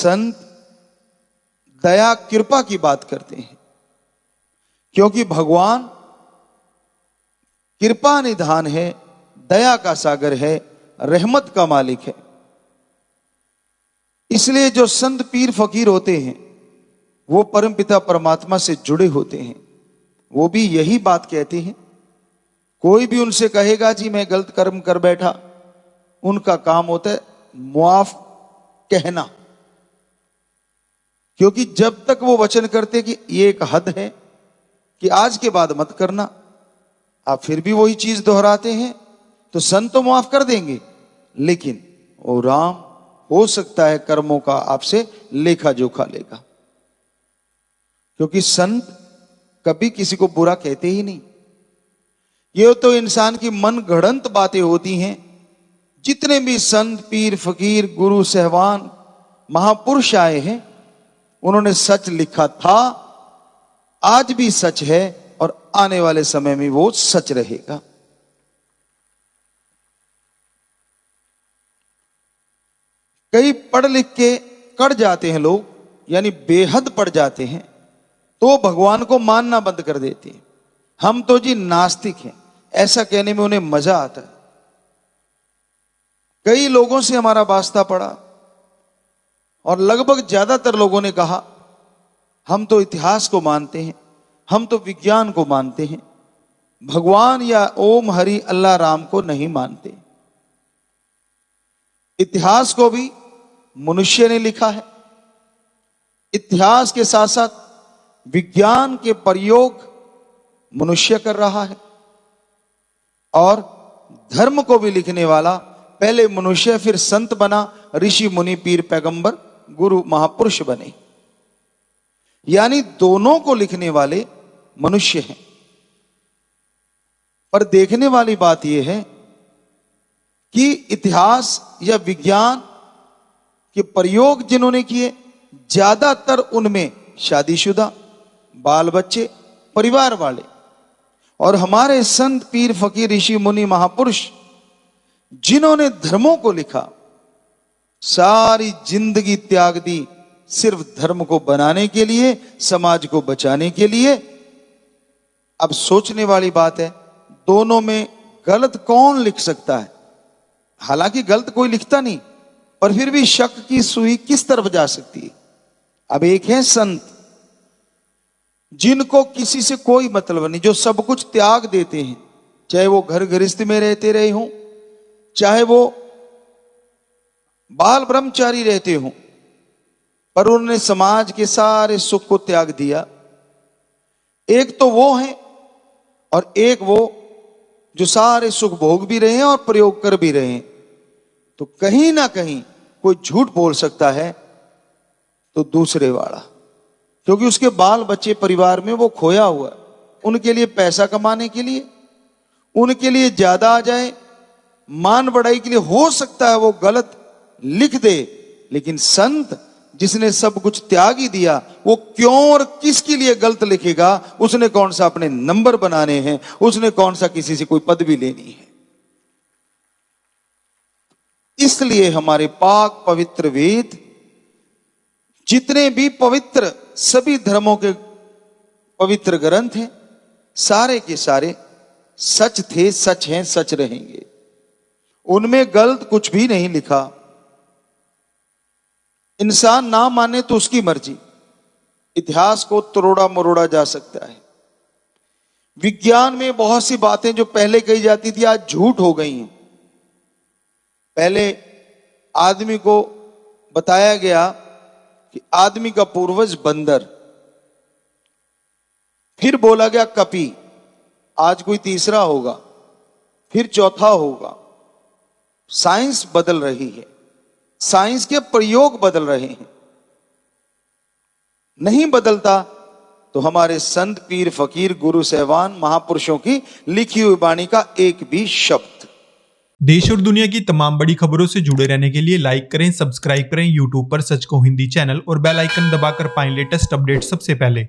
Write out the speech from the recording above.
संत दया कृपा की बात करते हैं, क्योंकि भगवान कृपा निधान है, दया का सागर है, रहमत का मालिक है। इसलिए जो संत पीर फकीर होते हैं वो परमपिता परमात्मा से जुड़े होते हैं। वो भी यही बात कहते हैं। कोई भी उनसे कहेगा जी मैं गलत कर्म कर बैठा, उनका काम होता है मुआफ कहना, क्योंकि जब तक वो वचन करते कि ये एक हद है कि आज के बाद मत करना, आप फिर भी वही चीज दोहराते हैं, तो संत तो माफ कर देंगे, लेकिन वो राम हो सकता है कर्मों का आपसे लेखा जोखा लेगा। क्योंकि संत कभी किसी को बुरा कहते ही नहीं। ये तो इंसान की मन गढ़ंत बातें होती हैं। जितने भी संत पीर फकीर गुरु सहवान महापुरुष आए हैं, उन्होंने सच लिखा था, आज भी सच है और आने वाले समय में वो सच रहेगा। कई पढ़ लिख के कड़ जाते हैं लोग, यानी बेहद पढ़ जाते हैं, तो भगवान को मानना बंद कर देते हैं। हम तो जी नास्तिक हैं, ऐसा कहने में उन्हें मजा आता है। कई लोगों से हमारा वास्ता पड़ा और लगभग ज्यादातर लोगों ने कहा हम तो इतिहास को मानते हैं, हम तो विज्ञान को मानते हैं, भगवान या ओम हरि अल्लाह राम को नहीं मानते। इतिहास को भी मनुष्य ने लिखा है। इतिहास के साथ साथ विज्ञान के प्रयोग मनुष्य कर रहा है, और धर्म को भी लिखने वाला पहले मनुष्य, फिर संत बना, ऋषि मुनि पीर पैगंबर गुरु महापुरुष बने। यानी दोनों को लिखने वाले मनुष्य हैं। पर देखने वाली बात यह है कि इतिहास या विज्ञान के प्रयोग जिन्होंने किए, ज्यादातर उनमें शादीशुदा, बाल बच्चे, परिवार वाले। और हमारे संत पीर फकीर ऋषि मुनि महापुरुष जिन्होंने धर्मों को लिखा, सारी जिंदगी त्याग दी सिर्फ धर्म को बनाने के लिए, समाज को बचाने के लिए। अब सोचने वाली बात है, दोनों में गलत कौन लिख सकता है? हालांकि गलत कोई लिखता नहीं, पर फिर भी शक की सुई किस तरफ जा सकती है? अब एक है संत जिनको किसी से कोई मतलब नहीं, जो सब कुछ त्याग देते हैं, चाहे वो घर गृहस्थ में रहते रहे हों, चाहे वो बाल ब्रह्मचारी रहते हों, पर उन्होंने समाज के सारे सुख को त्याग दिया। एक तो वो है और एक वो जो सारे सुख भोग भी रहे हैं और प्रयोग कर भी रहे हैं। तो कहीं ना कहीं कोई झूठ बोल सकता है तो दूसरे वाला, क्योंकि उसके बाल बच्चे परिवार में वो खोया हुआ है। उनके लिए पैसा कमाने के लिए, उनके लिए ज्यादा आ जाए, मान बढ़ाई के लिए हो सकता है वो गलत लिख दे, लेकिन संत जिसने सब कुछ त्याग ही दिया, वो क्यों और किसके लिए गलत लिखेगा? उसने कौन सा अपने नंबर बनाने हैं? उसने कौन सा किसी से कोई पदवी लेनी है? इसलिए हमारे पाक पवित्र वेद, जितने भी पवित्र सभी धर्मों के पवित्र ग्रंथ हैं, सारे के सारे सच थे, सच हैं, सच रहेंगे। उनमें गलत कुछ भी नहीं लिखा। इंसान ना माने तो उसकी मर्जी, इतिहास को तोड़ा मरोड़ा जा सकता है। विज्ञान में बहुत सी बातें जो पहले कही जाती थी आज झूठ हो गई हैं। पहले आदमी को बताया गया कि आदमी का पूर्वज बंदर, फिर बोला गया कपी, आज कोई तीसरा होगा, फिर चौथा होगा। साइंस बदल रही है, साइंस के प्रयोग बदल रहे हैं। नहीं बदलता तो हमारे संत पीर फकीर गुरु सहवान महापुरुषों की लिखी हुई वाणी का एक भी शब्द। देश और दुनिया की तमाम बड़ी खबरों से जुड़े रहने के लिए लाइक करें, सब्सक्राइब करें यूट्यूब पर सच को हिंदी चैनल और बेल आइकन दबाकर पाएं लेटेस्ट अपडेट सबसे पहले।